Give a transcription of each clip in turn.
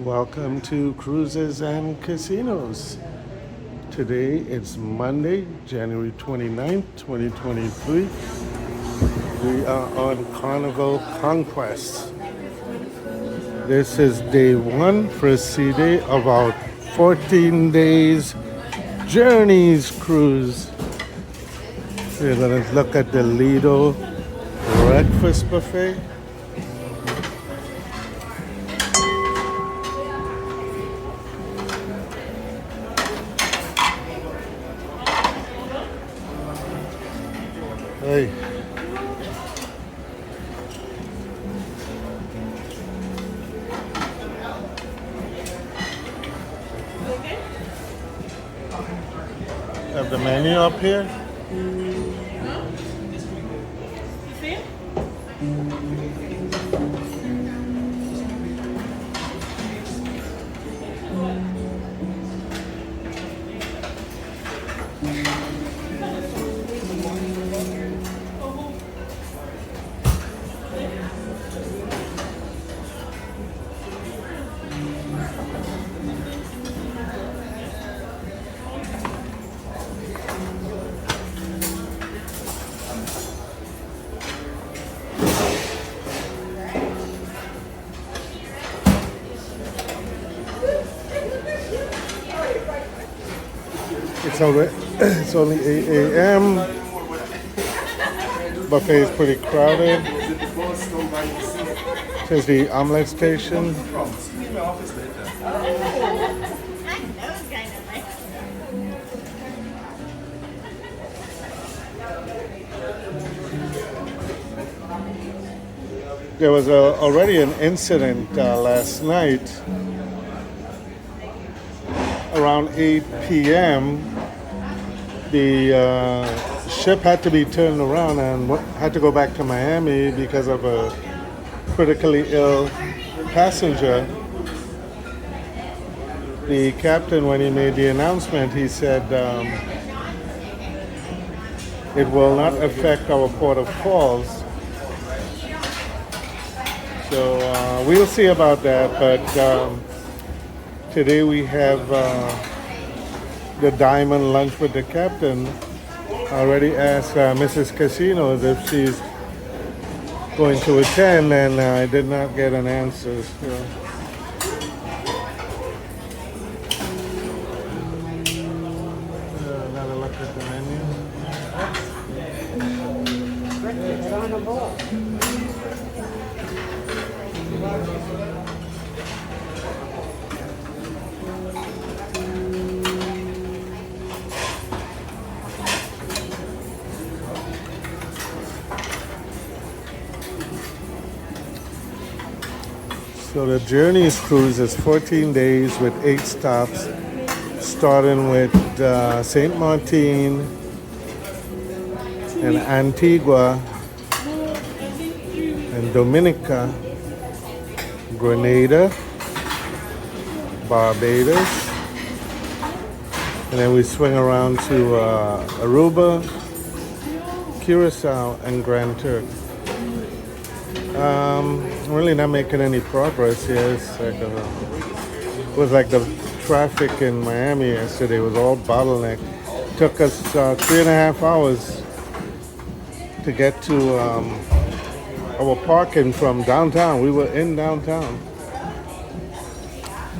Welcome to Cruises and Casinos. Today it's Monday, January 29th, 2023. We are on Carnival Conquest. This is day one, first sea day of our 14 days Journeys cruise. We're going to look at the Lido breakfast buffet. Hey. Have the menu up here? It's only 8 a.m. Buffet is pretty crowded. This is the omelet station. There was already an incident last night around 8 p.m. The ship had to be turned around and had to go back to Miami because of a critically ill passenger. The captain, when he made the announcement, he said it will not affect our port of calls. So we'll see about that, but today we have the Diamond Lunch with the Captain. I already asked Mrs. Casinos if she's going to attend, and I did not get an answer. So. Another look at the menu. So the Journeys cruise is 14 days with 8 stops, starting with St. Martin and Antigua and Dominica, Grenada, Barbados, and then we swing around to Aruba, Curacao, and Grand Turk. I'm really not making any progress here. It's like it was like the traffic in Miami yesterday was all bottleneck. Took us 3.5 hours to get to our parking from downtown. We were in downtown.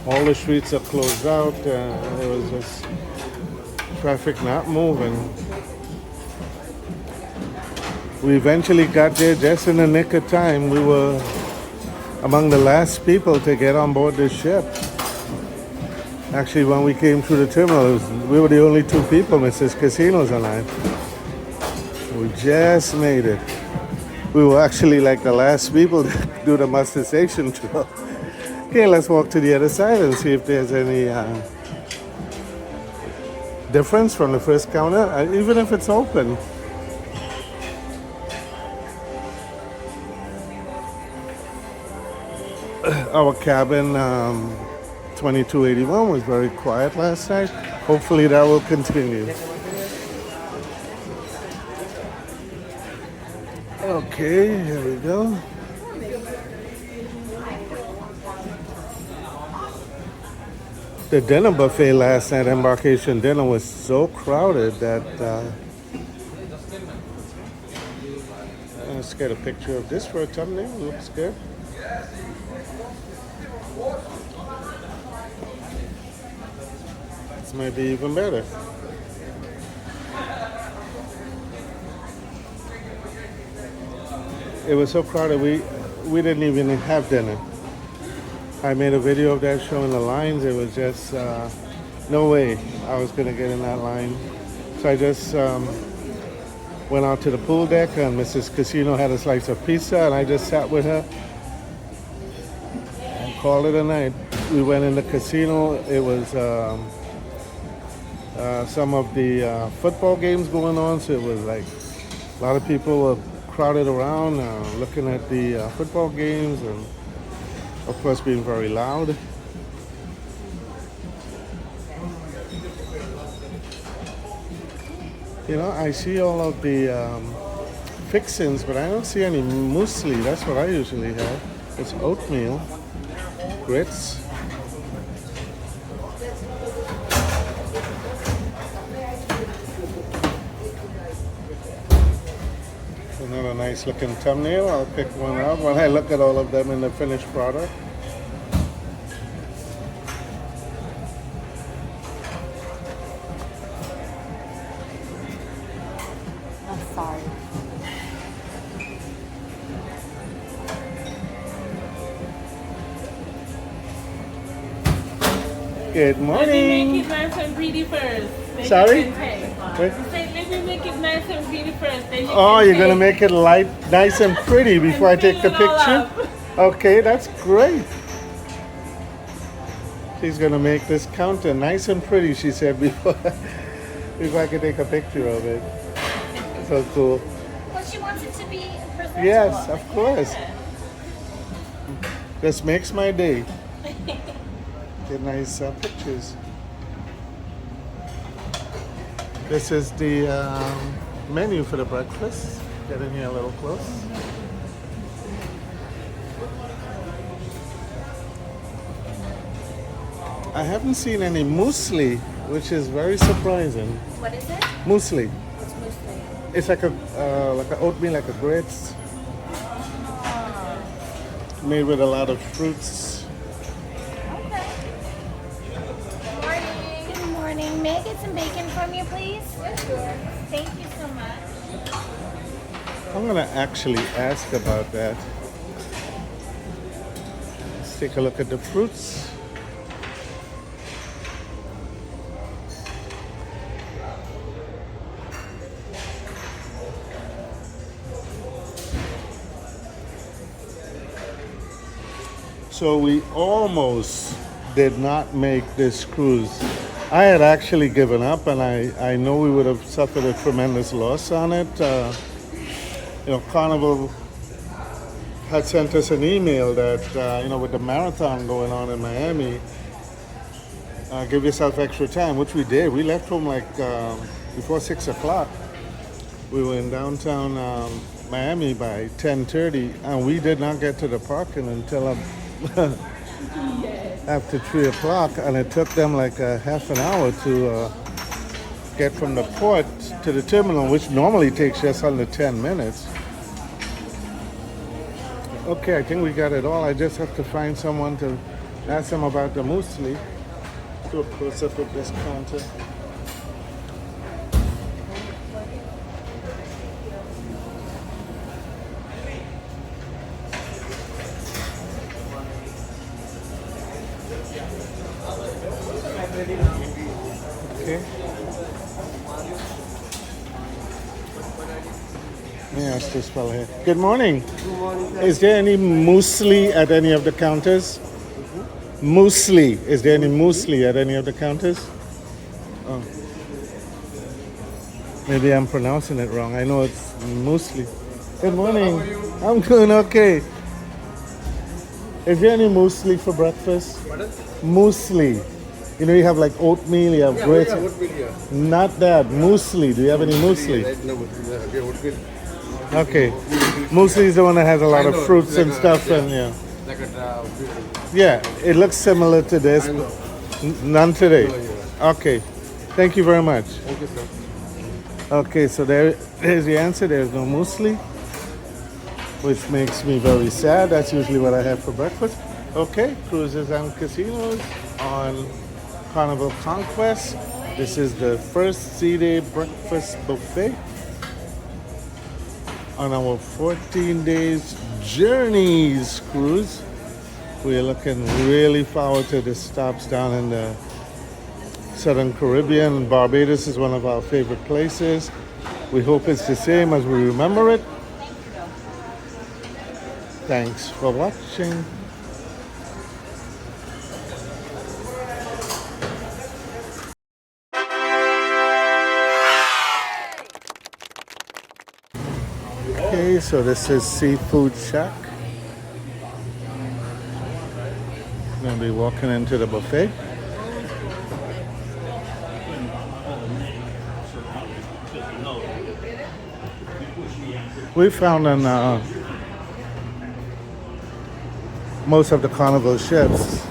All the streets are closed out. There was just traffic not moving. We eventually got there just in the nick of time. We were among the last people to get on board the ship. Actually, when we came through the terminal, we were the only 2 people, Mrs. Casinos and I. We just made it. We were actually like the last people to do the muster station tour. Okay, let's walk to the other side and see if there's any difference from the first counter, even if it's open. Our cabin 2281 was very quiet last night. Hopefully that will continue. Okay, here we go. The dinner buffet last night, embarkation dinner, was so crowded that let's get a picture of this for a thumbnail. Looks good. This might be even better. It was so crowded we didn't even have dinner. I made a video of that showing the lines. It was just no way I was gonna get in that line. So I just went out to the pool deck, and Mrs. Casino had a slice of pizza, and I just sat with her and called it a night. We went in the casino. It was some of the football games going on, so it was like a lot of people were crowded around looking at the football games, and of course being very loud. You know, I see all of the fixings, but I don't see any muesli. That's what I usually have. It's oatmeal, grits. Another nice looking thumbnail. I'll pick one out when I look at all of them in the finished product. I'm sorry. Good morning. Make it nice and pretty first. Then Sorry? You can take. Wait. You say, let me make it nice and pretty first. Then you Oh, can you're gonna take. make it light, nice and pretty before I take the fill it all picture? Okay, that's great. She's gonna make this counter nice and pretty, she said before I could take a picture of it. So cool. Well, she wants it to be presentable. Yes, of course. This makes my day. Get nice pictures. This is the menu for the breakfast. Get in here a little close. I haven't seen any muesli, which is very surprising. What is it? Muesli. What's muesli? It's like a oatmeal, like a grits, made with a lot of fruits. Okay. Good morning. Good morning. May I get some bacon from you, please? Sure. Thank you so much. I'm gonna actually ask about that. Let's take a look at the fruits. So we almost did not make this cruise. I had actually given up, and I know we would have suffered a tremendous loss on it. You know, Carnival had sent us an email that, you know, with the marathon going on in Miami, give yourself extra time, which we did. We left home like before 6 o'clock. We were in downtown Miami by 10:30, and we did not get to the parking until after 3 o'clock, and it took them like a half an hour to get from the port to the terminal, which normally takes just under 10 minutes. Okay, I think we got it all. I just have to find someone to ask them about the muesli. Do a close-up of this counter. Okay. Let me ask this fellow here. Good morning. Good morning. Is there any muesli at any of the counters? Muesli. Is there any muesli at any of the counters? Oh. Maybe I'm pronouncing it wrong. I know it's muesli. Good morning. How are you? I'm doing okay. Is there any muesli for breakfast? Pardon? Muesli. You know, you have like oatmeal, you have Yeah, grits. oatmeal here. Not that. Muesli. Do you have any muesli? Right now, yeah, oatmeal. Okay. Muesli is the one that has a lot I of know, fruits like and a- stuff, yeah. and yeah. Like a, Yeah, it looks similar to this. I know. None today. Okay. Thank you very much. Thank you, sir. Okay, so there's the answer. There's no muesli, which makes me very sad. That's usually what I have for breakfast. Okay, cruises and casinos on Carnival Conquest. This is the first C-Day breakfast buffet on our 14 days journeys cruise. We're looking really forward to the stops down in the Southern Caribbean. Barbados is one of our favorite places. We hope it's the same as we remember it. Thanks for watching. Okay, so this is Seafood Shack. I'm gonna be walking into the buffet. We found on most of the Carnival ships,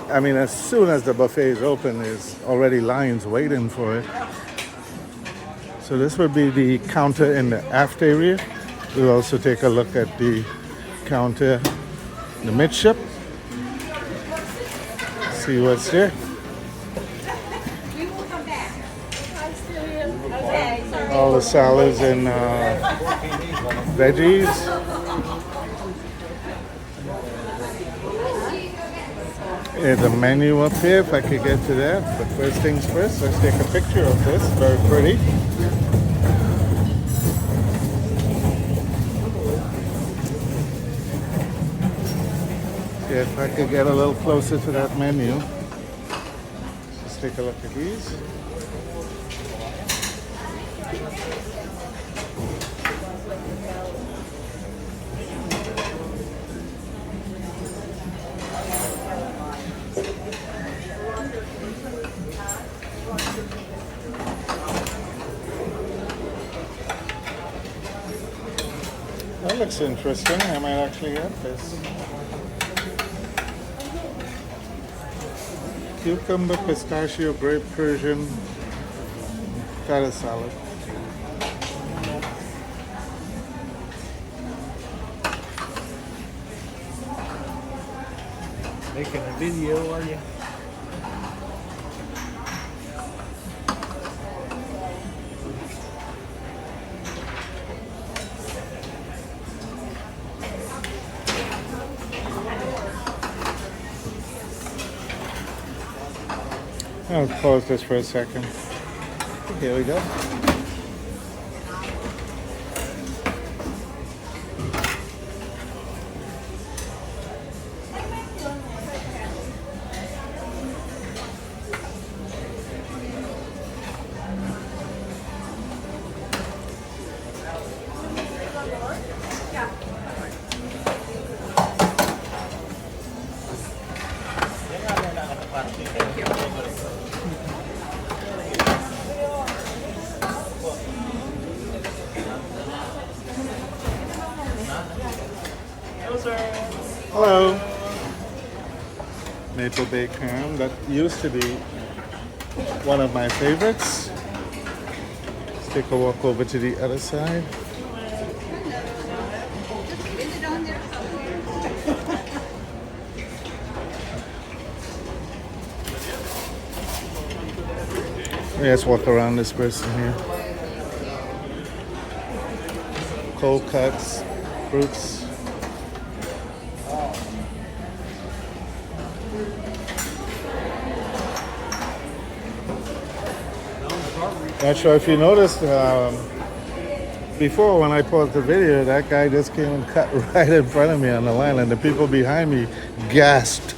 I mean, as soon as the buffet is open, there's already lines waiting for it. So this would be the counter in the aft area. We'll also take a look at the counter in the midship. See what's there. We will come back. Okay, sorry. All the salads and veggies. There's a menu up here if I could get to that. But first things first, let's take a picture of this. Very pretty. See if I could get a little closer to that menu. Let's take a look at these. That looks interesting. I might actually get this. Cucumber, pistachio, grape Persian, feta salad. Making a video, are you? I'll pause this for a second. Here we go. Hello. Maple bacon. That used to be one of my favorites. Let's take a walk over to the other side. Let's walk around this person here. Cold cuts, fruits. Not sure if you noticed, before when I paused the video, that guy just came and cut right in front of me on the line, and the people behind me gasped.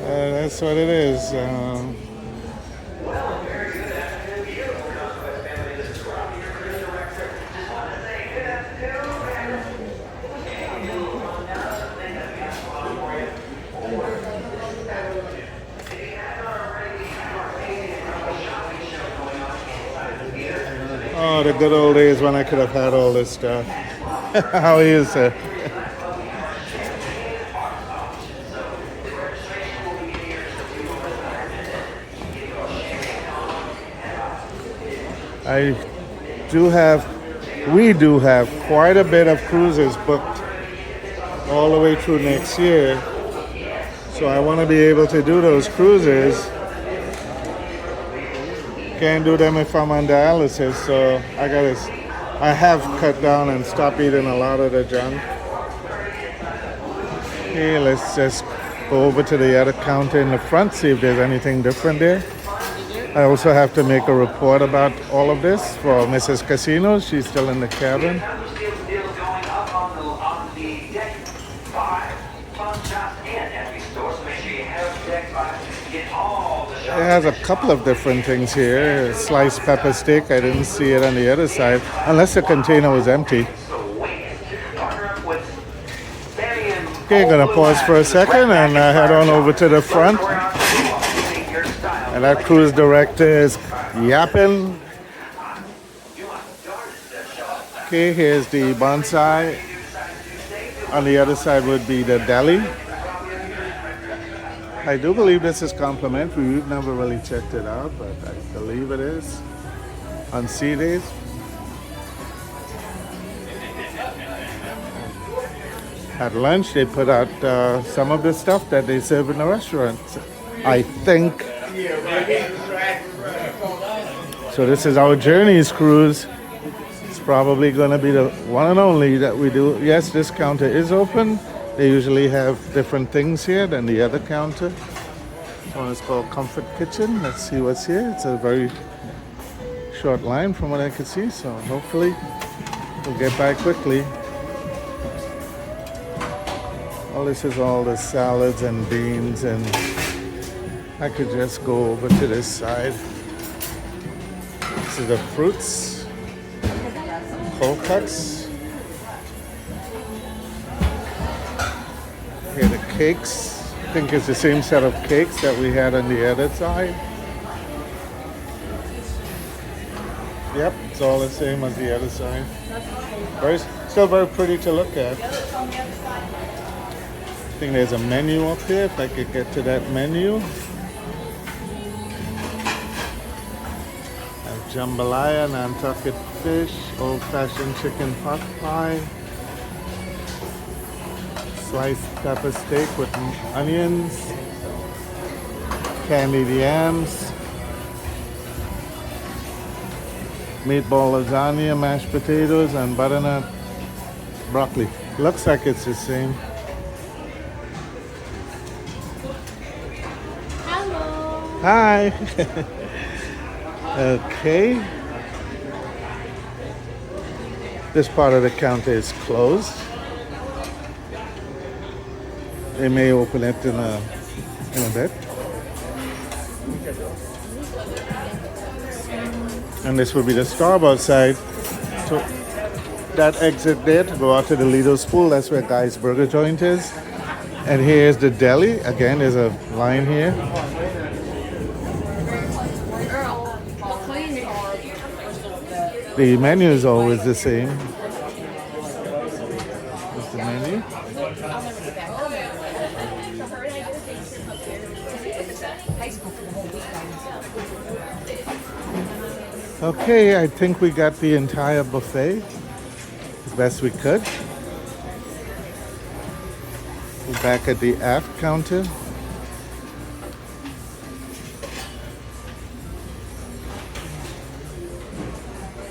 That's what it is. Oh, the good old days when I could have had all this stuff. How are you, sir? I do have, we do have quite a bit of cruises booked all the way through next year. So I want to be able to do those cruises. Can't do them if I'm on dialysis, so I have cut down and stopped eating a lot of the junk. Okay, let's just go over to the other counter in the front, see if there's anything different there. I also have to make a report about all of this for Mrs. Casino. She's still in the cabin. It has a couple of different things here. Sliced pepper steak, I didn't see it on the other side, unless the container was empty. Okay, gonna pause for a second and head on over to the front. And that cruise director is yapping. Okay, here's the bonsai. On the other side would be the deli. I do believe this is complimentary. We've never really checked it out, but I believe it is on sea days. At lunch, they put out some of the stuff that they serve in the restaurant, I think. So this is our Journeys cruise. It's probably going to be the one and only that we do. Yes, this counter is open. They usually have different things here than the other counter. This one is called Comfort Kitchen. Let's see what's here. It's a very short line from what I can see, so hopefully we'll get by quickly. Well, this is all the salads and beans, and I could just go over to this side. This is the fruits, cold cuts. Here the cakes. I think it's the same set of cakes that we had on the other side. Yep, it's all the same as the other side. Still very pretty to look at. I think there's a menu up here, if I could get to that menu. And jambalaya, Nantucket fish, old-fashioned chicken pot pie, sliced pepper steak with onions, candied yams, meatball lasagna, mashed potatoes, and butternut broccoli. Looks like it's the same. Hello. Hi. Okay. This part of the counter is closed. They may open it in a bit. And this will be the starboard side. So that exit there to go out to the Lido's pool, that's where Guy's Burger Joint is. And here's the deli. Again, there's a line here. The menu is always the same. Here's the menu. Okay, I think we got the entire buffet as best we could. We're back at the aft counter.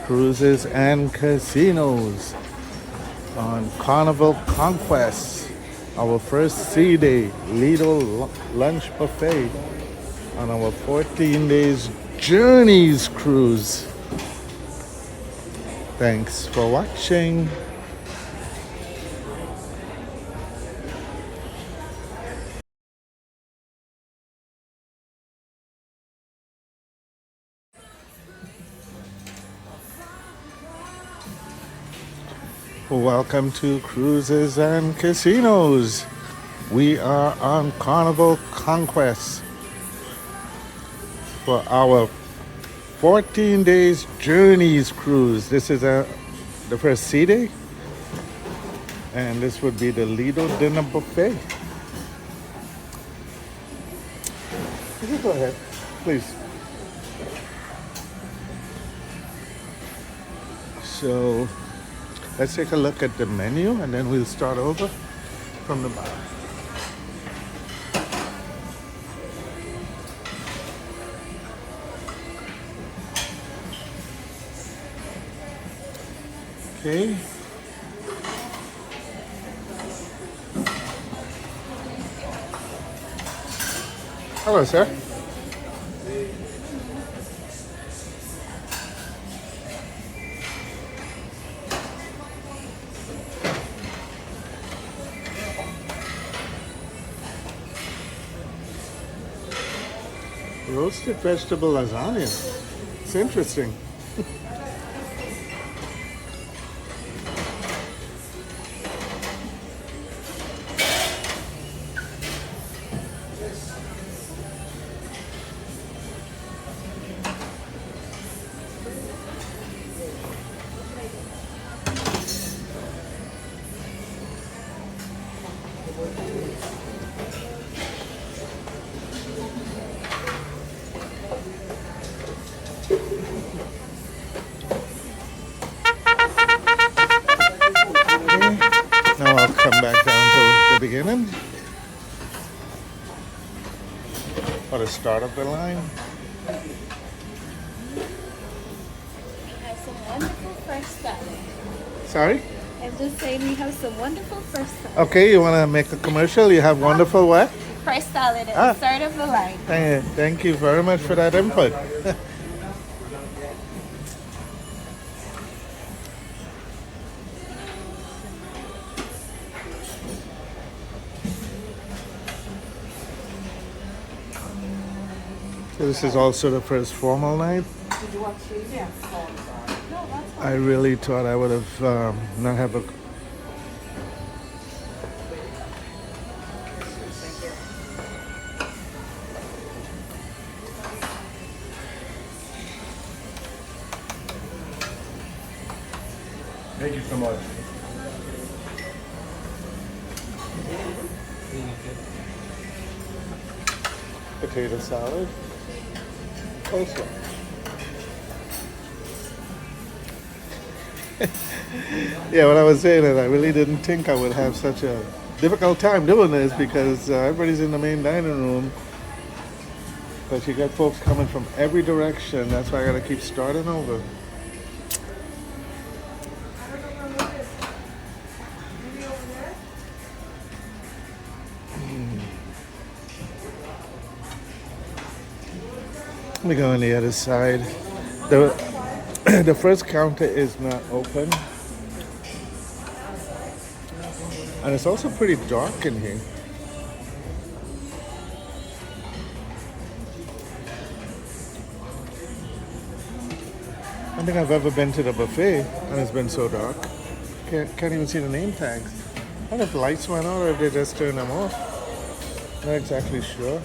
Cruises and casinos on Carnival Conquest, our first sea day Lido lunch buffet on our 14 days Journeys cruise. Thanks for watching. Welcome to Cruises and Casinos. We are on Carnival Conquest for our 14 days Journeys cruise. This is the first sea day, and this would be the Lido dinner buffet. You can go ahead, please. So let's take a look at the menu and then we'll start over from the bottom. Okay. Hello, sir. Roasted vegetable lasagna. It's interesting. Now I'll come back down to the beginning for the start of the line. We have some wonderful fresh salad. Sorry? I'm just saying we have some wonderful fresh salad. Okay, you want to make a commercial? You have wonderful what? Fresh salad at Ah. the start of the line. Thank you very much for that input. So this is also the first formal night. Did you want cheese? Yeah. I really thought I would have not have a. Thank you so much. Potato salad. Also. Yeah, what I was saying is I really didn't think I would have such a difficult time doing this because everybody's in the main dining room. But you got folks coming from every direction. That's why I gotta keep starting over. Let me go on the other side. The first counter is not open. And it's also pretty dark in here. I don't think I've ever been to the buffet and it's been so dark. Can't even see the name tags. I don't know if the lights went out or if they just turned them off. Not exactly sure.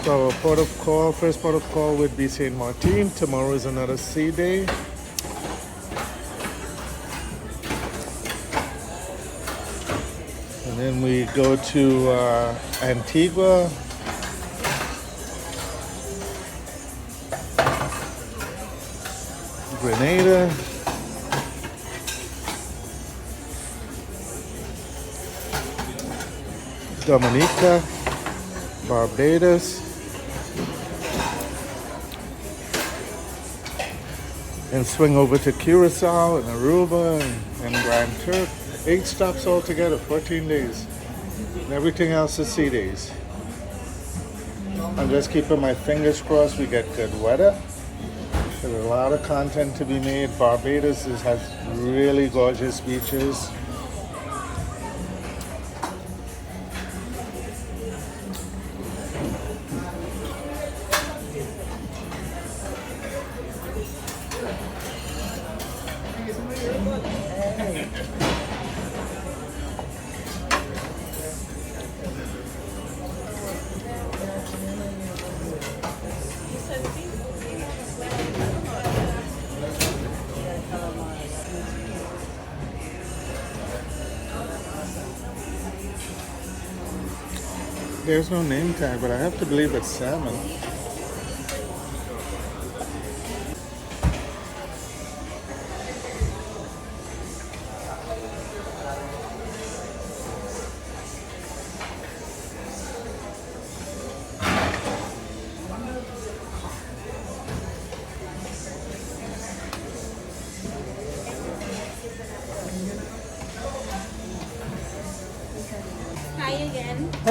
So port of call, first port of call would be St. Martin. Tomorrow is another sea day. And then we go to Antigua. Grenada. Dominica. Barbados. And swing over to Curacao and Aruba and Grand Turk. 8 stops altogether, 14 days. And everything else is sea days. I'm just keeping my fingers crossed we get good weather. There's a lot of content to be made. Barbados has really gorgeous beaches. There's no name tag, but I have to believe it's salmon.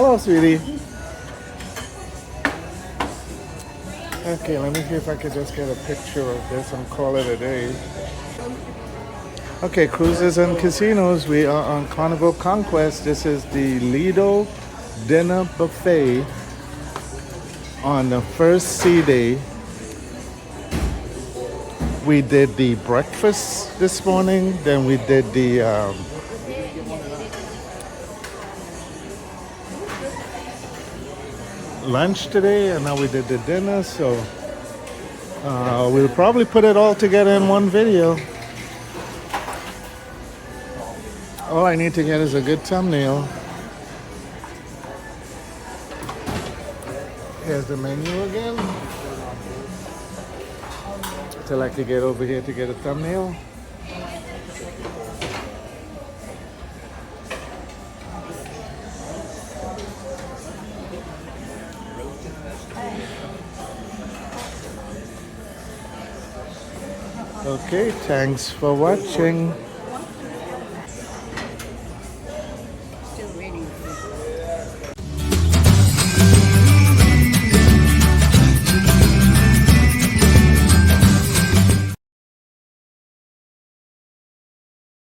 Hello, sweetie. Okay, let me see if I could just get a picture of this and call it a day. Okay, cruises and casinos. We are on Carnival Conquest. This is the Lido dinner buffet on the first sea day. We did the breakfast this morning, then we did the lunch today, and now we did the dinner. So we'll probably put it all together in one video. All I need to get is a good thumbnail. Here's the menu again. Till I could get over here to get a thumbnail. Okay, thanks for watching.